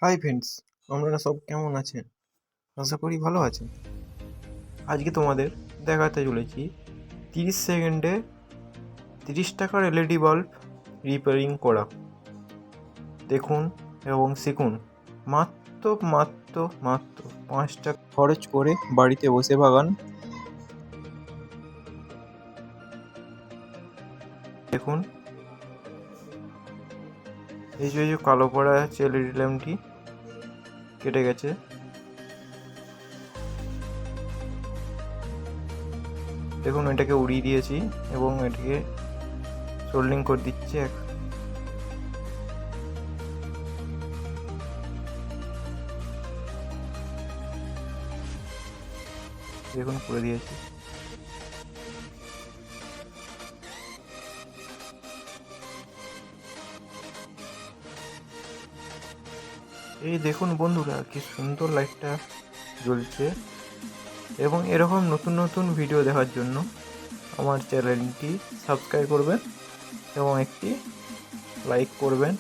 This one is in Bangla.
হাই ফ্রেন্ডস, আপনারা সব কেমন আছেন? আশা করি ভালো আছেন। আজকে তোমাদের দেখাতে চলেছি 30 সেকেন্ডে 30 টাকার এলইডি বাল্ব রিপেয়ারিং করা। দেখুন এবং শিখুন। মাত্র মাত্র মাত্র 5 টাকা খরচ করে বাড়িতে বসে বাগান। দেখুন, এই যে কালো পড়া আছে এলইডি ল্যাম্পটি কেটে গেছে। দেখুন, এটাকে উড়িয়ে দিয়েছি এবং এটাকে সোল্ডিং করে দিচ্ছি। দেখুন, করে দিয়েছি। এই দেখুন বন্ধুরা, কি সুন্দর লাইটটা জ্বলছে। এবং এরকম নতুন নতুন ভিডিও দেখার জন্য আমার চ্যানেলটি সাবস্ক্রাইব করবেন এবং একটি লাইক করবেন।